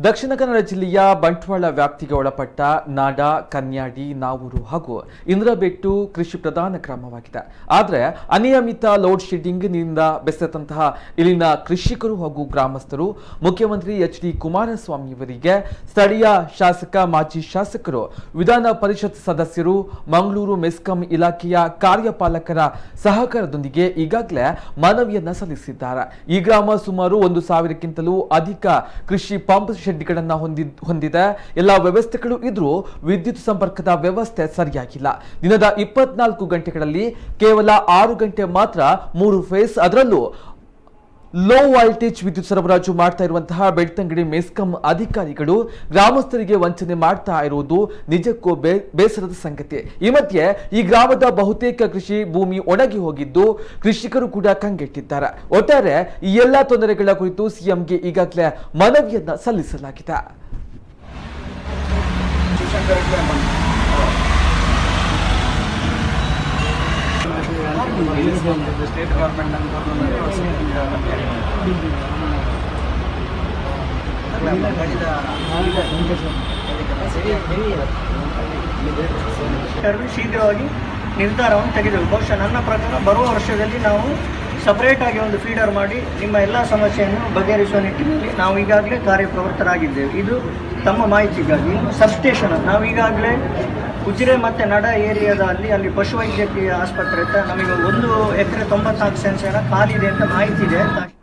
ದಕ್ಷಿಣ ಕನ್ನಡ ಜಿಲ್ಲೆಯ ಬಂಟ್ವಾಳ ವ್ಯಾಪ್ತಿಗೆ ಒಳಪಟ್ಟ ನಾಡ, ಕನ್ಯಾಡಿ, ನಾವೂರು ಹಾಗೂ ಇಂದ್ರಬೆಟ್ಟು ಕೃಷಿ ಪ್ರಧಾನ ಗ್ರಾಮವಾಗಿದೆ. ಆದರೆ ಅನಿಯಮಿತ ಲೋಡ್ ಶೆಡ್ಡಿಂಗ್ನಿಂದ ಬೆಸೆದಂತಹ ಇಲ್ಲಿನ ಕೃಷಿಕರು ಹಾಗೂ ಗ್ರಾಮಸ್ಥರು ಮುಖ್ಯಮಂತ್ರಿ ಎಚ್.ಡಿ. ಕುಮಾರಸ್ವಾಮಿಯವರಿಗೆ ಸ್ಥಳೀಯ ಶಾಸಕ, ಮಾಜಿ ಶಾಸಕರು, ವಿಧಾನ ಪರಿಷತ್ ಸದಸ್ಯರು, ಮಂಗಳೂರು ಮೆಸ್ಕಾಂ ಇಲಾಖೆಯ ಕಾರ್ಯಪಾಲಕರ ಸಹಕಾರದೊಂದಿಗೆ ಈಗಾಗಲೇ ಮನವಿಯನ್ನ ಸಲ್ಲಿಸಿದ್ದಾರೆ. ಈ ಗ್ರಾಮ ಸುಮಾರು 1,000ಕ್ಕಿಂತಲೂ ಅಧಿಕ ಕೃಷಿ ಪಂಪ್ ಶೆಡ್ಗಳನ್ನು ಹೊಂದಿದೆ. ಎಲ್ಲ ವ್ಯವಸ್ಥೆಗಳು ಇದ್ರೂ ವಿದ್ಯುತ್ ಸಂಪರ್ಕದ ವ್ಯವಸ್ಥೆ ಸರಿಯಾಗಿಲ್ಲ. ದಿನದ 24 ಗಂಟೆಗಳಲ್ಲಿ ಕೇವಲ 6 ಗಂಟೆ ಮಾತ್ರ 3 ಫೇಸ್, ಅದರಲ್ಲೂ ಲೋ ವೋಲ್ಟೇಜ್ ವಿದ್ಯುತ್ ಸರಬರಾಜು ಮಾಡ್ತಾ ಇರುವಂತಹ ಬೆಳ್ತಂಗಡಿ ಮೆಸ್ಕಾಂ ಅಧಿಕಾರಿಗಳು ಗ್ರಾಮಸ್ಥರಿಗೆ ವಂಚನೆ ಮಾಡ್ತಾ ಇರುವುದು ನಿಜಕ್ಕೂ ಬೇಸರದ ಸಂಗತಿ. ಈ ಮಧ್ಯೆ ಈ ಗ್ರಾಮದ ಬಹುತೇಕ ಕೃಷಿ ಭೂಮಿ ಒಣಗಿ ಹೋಗಿದ್ದು ಕೃಷಿಕರು ಕೂಡ ಕಂಗೆಟ್ಟಿದ್ದಾರೆ. ಒಟ್ಟಾರೆ ಈ ಎಲ್ಲಾ ತೊಂದರೆಗಳ ಕುರಿತು ಸಿಎಂಗೆ ಈಗಾಗಲೇ ಮನವಿಯನ್ನ ಸಲ್ಲಿಸಲಾಗಿದೆ. ಸ್ಟೇಟ್ ಗೌರ್ಮೆಂಟ್ ಶೀಘ್ರವಾಗಿ ನಿರ್ಧಾರವನ್ನು ತೆಗೆದೆವು. ಬಹುಶಃ ನನ್ನ ಪ್ರಕಾರ ಬರುವ ವರ್ಷದಲ್ಲಿ ನಾವು ಸಪರೇಟ್ ಆಗಿ ಒಂದು ಫೀಡರ್ ಮಾಡಿ ನಿಮ್ಮ ಎಲ್ಲ ಸಮಸ್ಯೆಯನ್ನು ಬಗೆಹರಿಸುವ ನಿಟ್ಟಿನಲ್ಲಿ ನಾವು ಈಗಾಗಲೇ ಕಾರ್ಯಪ್ರವೃತ್ತರಾಗಿದ್ದೇವೆ. ಇದು ತಮ್ಮ ಮಾಹಿತಿಗಾಗಿ. ಸಬ್ಸ್ಟೇಷನ್ ನಾವು ಈಗಾಗಲೇ ಉಜಿರೆ ಮತ್ತು ನಡ ಏರಿಯಾದ ಅಲ್ಲಿ ಪಶುವೈದ್ಯಕೀಯ ಆಸ್ಪತ್ರೆ ನಮಗೆ 1 ಎಕರೆ 94 ಸೆನ್ಸ್ ಖಾಲಿ ಇದೆ ಅಂತ ಮಾಹಿತಿ ಇದೆ.